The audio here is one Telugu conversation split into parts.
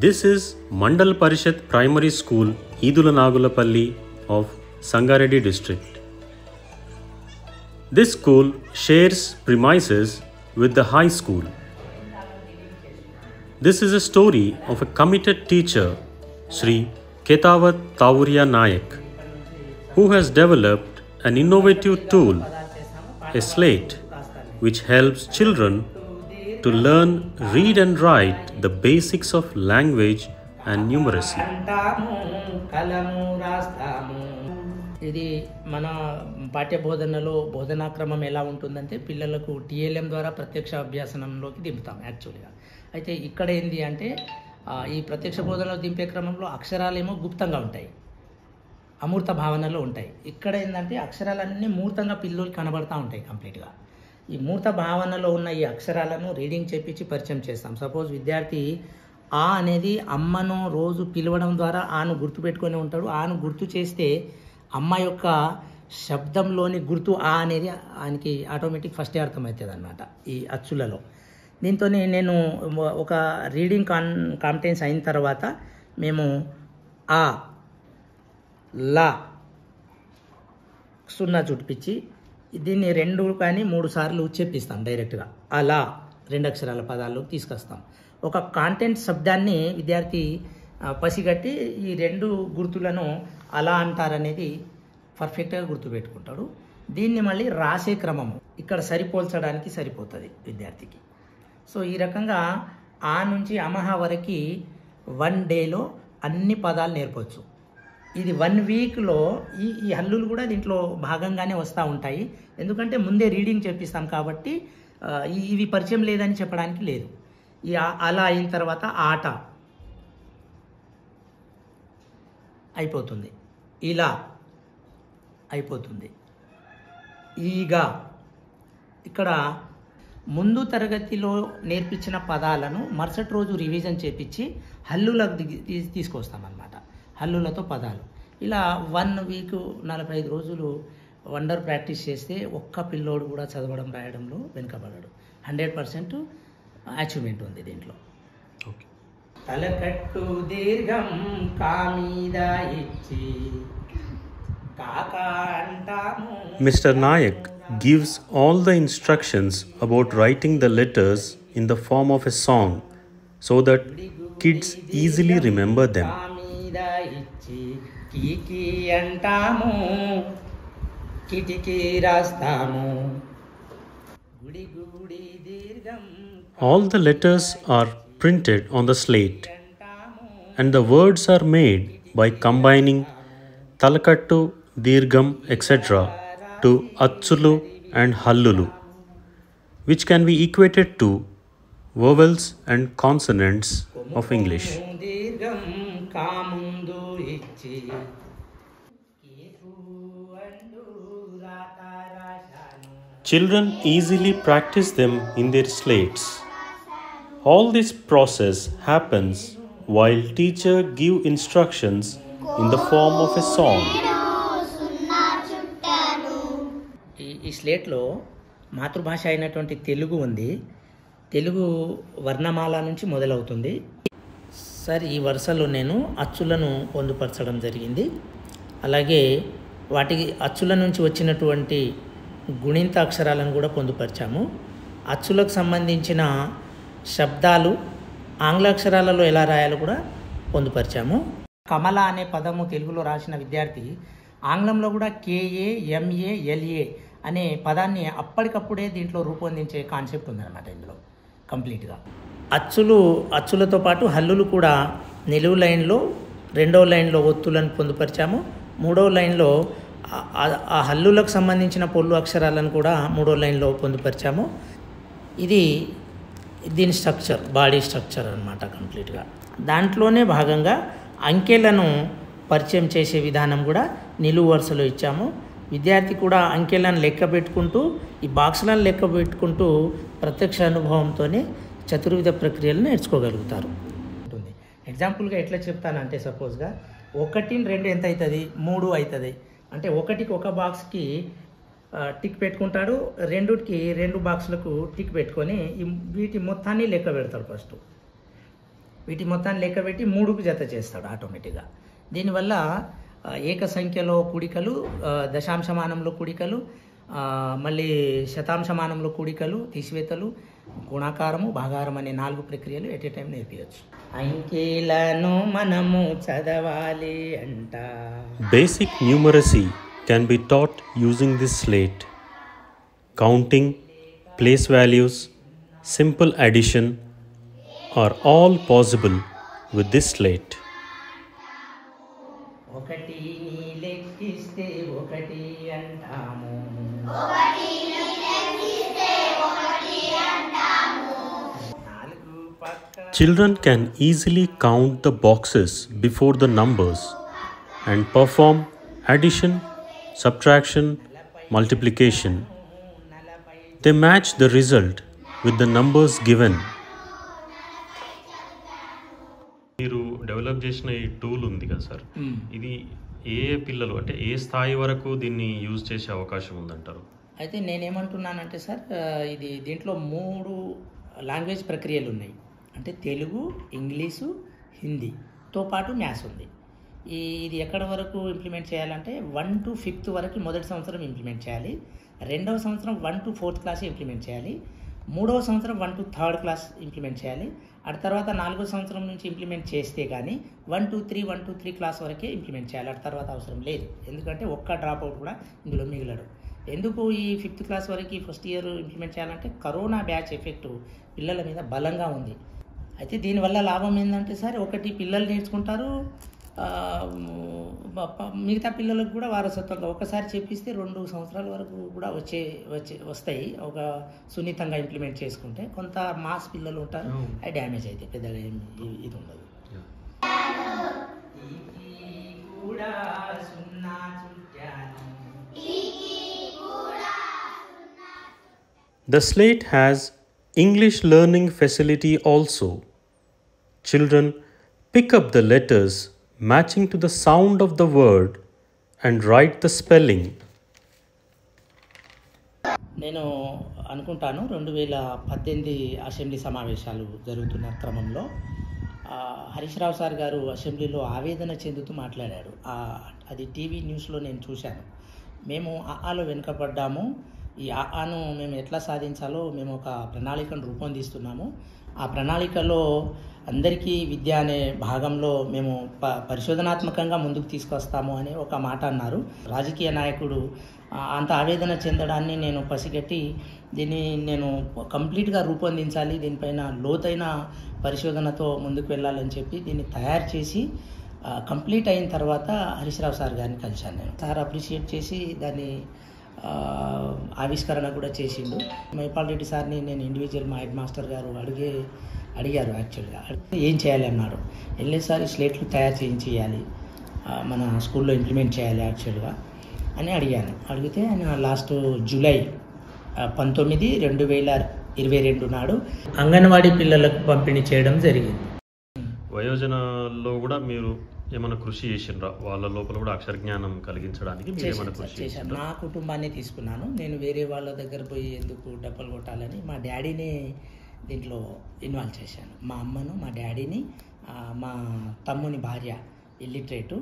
This is Mandal Parishad Primary School, Idula-Nagulapalli of Sangareddy district. This school shares premises with the high school. This is a story of a committed teacher, Sri Ketavat Tavuriya Nayak, who has developed an innovative tool, a slate, which helps children to learn, read and write the basics of language and numeracy. ఇది మన పాఠ్య బోధనలో బోధనాక్రమం ఎలా ఉంటుందంటే పిల్లలకు టీఎల్ఎం ద్వారా ప్రత్యక్ష అభ్యాసనంలోకి దింపుతాం యాక్చువల్గా. అయితే ఇక్కడ ఏంది అంటే ఈ ప్రత్యక్ష బోధనలో దింపే క్రమంలో అక్షరాలేమో గుప్తంగా ఉంటాయి, అమూర్త భావనలో ఉంటాయి. ఇక్కడ ఏంటంటే అక్షరాలన్నీ మూర్తంగా పిల్లలకి కనబడతా ఉంటాయి కంప్లీట్గా. ఈ మూర్త భావనలో ఉన్న ఈ అక్షరాలను రీడింగ్ చేపించి పరిచయం చేస్తాం. సపోజ్ విద్యార్థి ఆ అనేది అమ్మను రోజు పిలవడం ద్వారా ఆను గుర్తుపెట్టుకొని ఉంటాడు. ఆను గుర్తు చేస్తే అమ్మ యొక్క శబ్దంలోని గుర్తు ఆ అనేది ఆయనకి ఆటోమేటిక్ ఫస్టే అర్థమవుతుంది అన్నమాట ఈ అచ్చులలో. దీంతో నేను ఒక రీడింగ్ కాంపిటెన్స్ అయిన తర్వాత మేము ఆ లా సున్నా చుట్టించి దీన్ని 2 కానీ 3 సార్లు చెప్పిస్తాం డైరెక్ట్గా. అలా 2 అక్షరాల పదాలు తీసుకొస్తాం. ఒక కాంటెంట్ శబ్దాన్ని విద్యార్థి పసిగట్టి ఈ 2 గుర్తులను అలా అంటారనేది పర్ఫెక్ట్గా గుర్తుపెట్టుకుంటాడు. దీన్ని మళ్ళీ రాసే క్రమము ఇక్కడ సరిపోల్చడానికి సరిపోతుంది విద్యార్థికి. సో ఈ రకంగా ఆ నుంచి అమహ వరకు 1 డేలో అన్ని పదాలు నేర్పవచ్చు. ఇది 1 వీక్లో ఈ హల్లులు కూడా దీంట్లో భాగంగానే వస్తూ ఉంటాయి. ఎందుకంటే ముందే రీడింగ్ చెప్పిస్తాం కాబట్టి ఇవి పరిచయం లేదని చెప్పడానికి లేదు. ఈ అలా అయిన తర్వాత ఆట అయిపోతుంది, ఇలా అయిపోతుంది, ఈగా. ఇక్కడ ముందు తరగతిలో నేర్పించిన పదాలను మరుసటి రోజు రివిజన్ చేపించి హల్లులకు తీసుకొస్తాం అన్నమాట. హల్లులతో పదాలు ఇలా 1 వీక్ 45 రోజులు వండర్ ప్రాక్టీస్ చేస్తే ఒక్క పిల్లోడు కూడా చదవడం రాయడంలో వెనుకబడడు. 100% అచీవ్మెంట్ ఉంది దీంట్లో. తలకట్టు దీర్ఘం కామీద ఇచ్చి కాకా అంటాము. Mr. Nayak gives all the instructions about writing the letters in the form of a song so that kids easily remember them. కీకి అంటాము, కిటికీ రాస్తాము, గుడి గుడి దీర్ఘం. All the letters are printed on the slate and the words are made by combining talakattu, dirgham, etc. to achulu and hallulu, which can be equated to vowels and consonants of English. Children easily practice them in their slates. All this process happens while teacher give instructions in the form of a song. ఈ స్లేట్లో మాతృభాష అయినటువంటి తెలుగు ఉంది. తెలుగు వర్ణమాల నుంచి మొదలవుతుంది. సార్ ఈ వరుసలో నేను అచ్చులను పొందుపరచడం జరిగింది. అలాగే వాటికి అచ్చుల నుంచి వచ్చినటువంటి గుణింత అక్షరాలను కూడా పొందుపరిచాము. అచ్చులకు సంబంధించిన శబ్దాలు ఆంగ్ల అక్షరాలలో ఎలా రాయాలో కూడా పొందుపరిచాము. కమల అనే పదము తెలుగులో రాసిన విద్యార్థి ఆంగ్లంలో కూడా KAMALA అనే పదాన్ని అప్పటికప్పుడే దీంట్లో రూపొందించే కాన్సెప్ట్ ఉందన్నమాట ఇందులో కంప్లీట్గా. అచ్చులతో పాటు హల్లులు కూడా నిలువు లైన్లో 2వ లైన్లో ఒత్తులను పొందుపరిచాము. 3వ లైన్లో ఆ హల్లులకు సంబంధించిన పొల్లు అక్షరాలను కూడా 3వ లైన్లో పొందుపరిచాము. ఇది దీని స్ట్రక్చర్, బాడీ స్ట్రక్చర్ అన్నమాట కంప్లీట్గా. దాంట్లోనే భాగంగా అంకెలను పరిచయం చేసే విధానం కూడా నిలువు వరుసలో ఇచ్చాము. విద్యార్థి కూడా అంకెలను లెక్క పెట్టుకుంటూ ఈ బాక్సులను లెక్క పెట్టుకుంటూ ప్రత్యక్ష అనుభవంతోనే చతుర్విధ ప్రక్రియలు నేర్చుకోగలుగుతారు. ఎగ్జాంపుల్గా ఎట్లా చెప్తానంటే సపోజ్గా 1 2 ఎంత అవుతుంది, 3 అవుతుంది అంటే 1కి ఒక బాక్స్కి టిక్ పెట్టుకుంటాడు, 2కి 2 బాక్సులకు టిక్ పెట్టుకొని వీటి మొత్తాన్ని లెక్క పెడతాడు ఫస్ట్. వీటి మొత్తాన్ని లెక్కబెట్టి 3కు జత చేస్తాడు ఆటోమేటిక్గా. దీనివల్ల ఏక సంఖ్యలో కూడికలు, దశాంశమానంలో కూడికలు, మళ్ళీ శతాంశమానంలో కూడికలు, తీసివేతలు, గుణాకారము, భాగారం అనే 4 ప్రక్రియలు ఎట్ ఏ టైం నేర్పించవచ్చు. అంకెలను మనము చదవాలి అంట. Basic numeracy can be taught using this slate. Counting, place values, simple addition are all possible with this slate. ఒకటి లెక్కిస్తే ఒకటి అంటాము. Children can easily count the boxes before the numbers and perform addition, subtraction, multiplication. They match the result with the numbers given. మీరు డెవలప్ చేసిన ఈ టూల్ ఉంది కదా సార్, ఇది ఏ పిల్లలు అంటే ఏ స్థాయి వరకు దీన్ని యూజ్ చేసే అవకాశం ఉందంటారు? అయితే నేనేమంటున్నానంటే సార్, ఇది దీంట్లో 3 లాంగ్వేజ్ ప్రక్రియలు ఉన్నాయి. అంటే తెలుగు, ఇంగ్లీషు, హిందీతో పాటు మ్యాథ్స్ ఉంది. ఇది ఎక్కడ వరకు ఇంప్లిమెంట్ చేయాలంటే 1 to 5th వరకు మొదటి సంవత్సరం ఇంప్లిమెంట్ చేయాలి. 2వ సంవత్సరం 1 to 4th క్లాస్ ఇంప్లిమెంట్ చేయాలి. 3వ సంవత్సరం 1 to 3rd క్లాస్ ఇంప్లిమెంట్ చేయాలి. ఆ తర్వాత 4వ సంవత్సరం నుంచి ఇంప్లిమెంట్ చేస్తే కానీ 1 to 3 క్లాస్ వరకే ఇంప్లిమెంట్ చేయాలి. ఆ తర్వాత అవసరం లేదు. ఎందుకంటే ఒక్క డ్రాప్ అవుట్ కూడా ఇందులో మిగలడు. ఎందుకు ఈ 5th క్లాస్ వరకు ఫస్ట్ ఇయర్ ఇంప్లిమెంట్ చేయాలంటే కరోనా బ్యాచ్ ఎఫెక్ట్ పిల్లల మీద బలంగా ఉంది. అయితే దీనివల్ల లాభం ఏంటంటే సార్, ఒకటి పిల్లలు నేర్చుకుంటారు, మిగతా పిల్లలకు కూడా వారసత్వంగా ఒకసారి చెప్పిస్తే 2 సంవత్సరాల వరకు కూడా వస్తాయి. ఒక సున్నితంగా ఇంప్లిమెంట్ చేసుకుంటే. కొంత మాస్ పిల్లలు ఉంటారు, అవి డ్యామేజ్ అయితే పెద్దగా ఇది ఉండదు. The slate has English learning facility also. Children pick up the letters matching to the sound of the word and write the spelling. నేను అనుకుంటాను 2018 అసెంబ్లీ సమావేశాలు జరుగుతున్న క్రమంలో హరీష్ రావు సార్ గారు అసెంబ్లీలో ఆవేదన చెందుతూ మాట్లాడాడు. అది టీవీ న్యూస్లో నేను చూశాను. మేము ఆలో వెనుకబడ్డాము, ఈ ఆను మేము ఎట్లా సాధించాలో మేము ఒక ప్రణాళికను రూపొందిస్తున్నాము. ఆ ప్రణాళికలో అందరికీ విద్య అనే భాగంలో మేము పరిశోధనాత్మకంగా ముందుకు తీసుకొస్తాము అని ఒక మాట అన్నారు. రాజకీయ నాయకుడు అంత ఆవేదన చెందడాన్ని నేను పసిగట్టి దీన్ని నేను కంప్లీట్గా రూపొందించాలి, దీనిపైన లోతైన పరిశోధనతో ముందుకు వెళ్ళాలని చెప్పి దీన్ని తయారు చేసి కంప్లీట్ అయిన తర్వాత హరీష్ రావు సార్ గారిని కలిశాను. నేను సార్ అప్రిషియేట్ చేసి దాన్ని ఆవిష్కరణ కూడా చేసిండు. మైపాల్ రెడ్డి సార్ని నేను ఇండివిజువల్ మా హెడ్ మాస్టర్ గారు అడిగారు. యాక్చువల్గా ఏం చేయాలి అన్నారు. వెళ్ళేసారి స్లేట్లు తయారు చేయాలి, మన స్కూల్లో ఇంప్లిమెంట్ చేయాలి యాక్చువల్గా అని అడిగితే ఆయన లాస్ట్ జూలై 19, 2022 నాడు అంగన్వాడీ పిల్లలకు పంపిణీ చేయడం జరిగింది. వయోజనాల్లో కూడా మీరు ఏమైనా కృషి చేసిండ్రా? వాళ్ళ లోపల కూడా అక్షర జ్ఞానం కలిగించడానికి చేశాను. నా కుటుంబాన్ని తీసుకున్నాను. నేను వేరే వాళ్ళ దగ్గర పోయి ఎందుకు డబ్బులు కొట్టాలని మా డాడీని దీంట్లో ఇన్వాల్వ్ చేశాను. మా అమ్మను, మా డాడీని, మా తమ్ముని భార్య ఇల్లిటరేటు,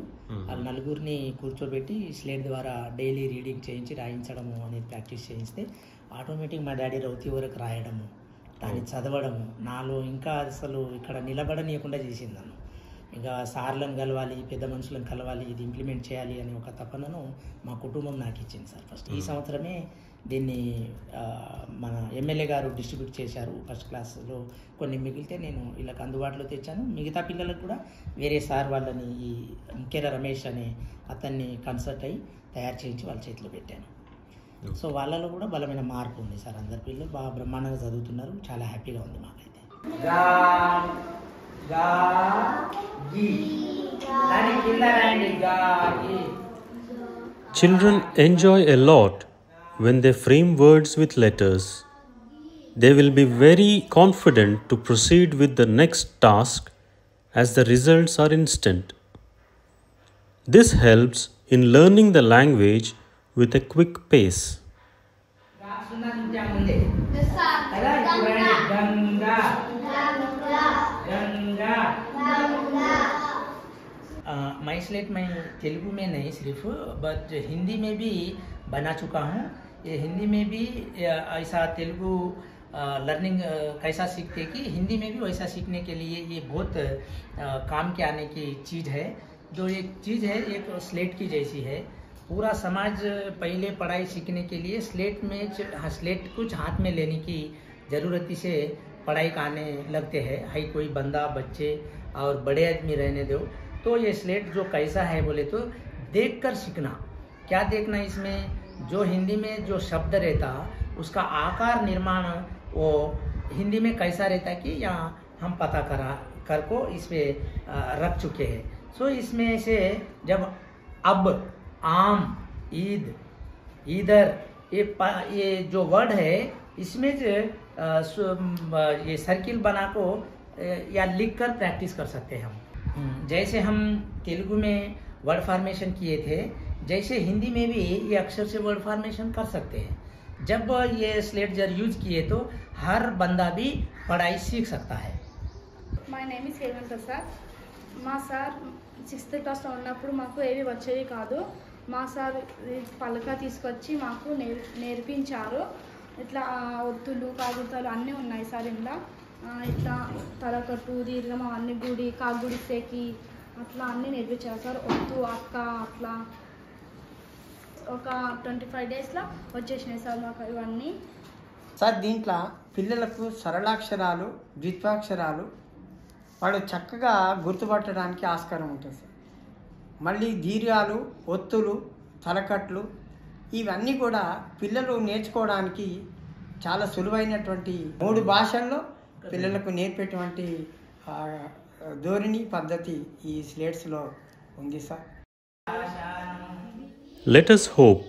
వాళ్ళ నలుగురిని కూర్చోబెట్టి స్లేట్ ద్వారా డైలీ రీడింగ్ చేయించి రాయించడము అనేది ప్రాక్టీస్ చేయిస్తే ఆటోమేటిక్ మా డాడీ రౌతి వరకు రాయడము, దాన్ని చదవడము నాలో ఇంకా అసలు ఇక్కడ నిలబడనీయకుండా చేసింది నన్ను. ఇంకా సార్లను కలవాలి, పెద్ద మనుషులను కలవాలి, ఇది ఇంప్లిమెంట్ చేయాలి అని ఒక తపనను మా కుటుంబం నాకు ఇచ్చింది సార్. ఫస్ట్ ఈ సంవత్సరమే దీన్ని మన ఎమ్మెల్యే గారు డిస్ట్రిబ్యూట్ చేశారు. ఫస్ట్ క్లాస్లో కొన్ని మిగిలితే నేను వీళ్ళకి అందుబాటులో తెచ్చాను. మిగతా పిల్లలకు కూడా వేరే సార్ వాళ్ళని ఈ ముఖ్య రమేష్ అనే అతన్ని కన్సల్ట్ అయ్యి తయారు చేయించి వాళ్ళ చేతిలో పెట్టాను. సో వాళ్ళలో కూడా బలమైన మార్పు ఉంది సార్. అందరి పిల్లలు బాగా బ్రహ్మాండంగా చదువుతున్నారు. చాలా హ్యాపీగా ఉంది మాకైతే. Children enjoy a lot when they frame words with letters. They will be very confident to proceed with the next task as the results are instant. This helps in learning the language with a quick pace. My slate मैं तेलुगु में नहीं सिर्फ बट हिंदी में भी बना चुका हूँ। ये हिंदी में भी ऐसा तेलुगु लर्निंग कैसा सीखते कि हिंदी में भी वैसा सीखने के लिए ये बहुत काम के आने की चीज़ है। जो एक चीज़ है एक स्लेट की जैसी है। पूरा समाज पहले पढ़ाई सीखने के लिए स्लेट कुछ हाथ में लेने की ज़रूरत से पढ़ाई का आने लगते हैं। हाई कोई बंदा बच्चे और बड़े आदमी रहने दो, तो ये स्लेट जो कैसा है बोले तो देखकर सीखना। क्या देखना, इसमें जो हिंदी में जो शब्द रहता उसका आकार निर्माण वो हिंदी में कैसा रहता कि यहाँ हम पता कर को इस पे रख चुके हैं। सो इसमें से जब अब, आम, ईद, इधर, ये जो वर्ड है इसमें ये सर्किल बना को या लिख कर प्रैक्टिस कर सकते हैं हम। जैसे हम तेलुगु में वर्ड फॉर्मेशन किए थे, जैसे हिंदी में भी ये अक्षर से वर्ड फॉर्मेशन कर सकते हैं। जब ये स्लेट जर यूज किए तो हर बंदा भी पढ़ाई सीख सकता है। My name is Hemanth Prasad. మా సార్ 6th క్లాస్లో ఉన్నప్పుడు మాకు ఏవి వచ్చేవి కాదు. మా సార్ పలక తీసుకొచ్చి మాకు నేర్పించారు. ఇట్లా ఒత్తులు కాగుతాలు అన్నీ ఉన్నాయి సార్. ఇంట్లో ఇట్లా తలకట్టు దీర్ఘం అన్ని గుడి కాగుడి సేకి అట్లా అన్నీ నేర్పించారు సార్. ఒత్తు అక్క అట్లా ఒక 25 డేస్లో వచ్చేసినాయి సార్ మాకు ఇవన్నీ. సార్ దీంట్లో పిల్లలకు సరళాక్షరాలు, ద్విత్వాక్షరాలు వాళ్ళు చక్కగా గుర్తుపట్టడానికి ఆస్కారం ఉంటుంది సార్. మళ్ళీ దీర్ఘాలు, ఒత్తులు, తలకట్లు ఇవన్నీ కూడా పిల్లలు నేర్చుకోవడానికి చాలా సులువైనటువంటి 3 భాషల్లో పిల్లలకు నేర్పేటువంటి ధోరణి పద్ధతి ఈ స్లేట్స్లో ఉంది sir. Let us hope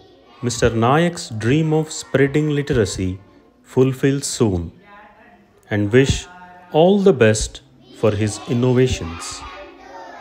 Mr. Nayak's dream of spreading literacy fulfills soon and wish all the best for his innovations.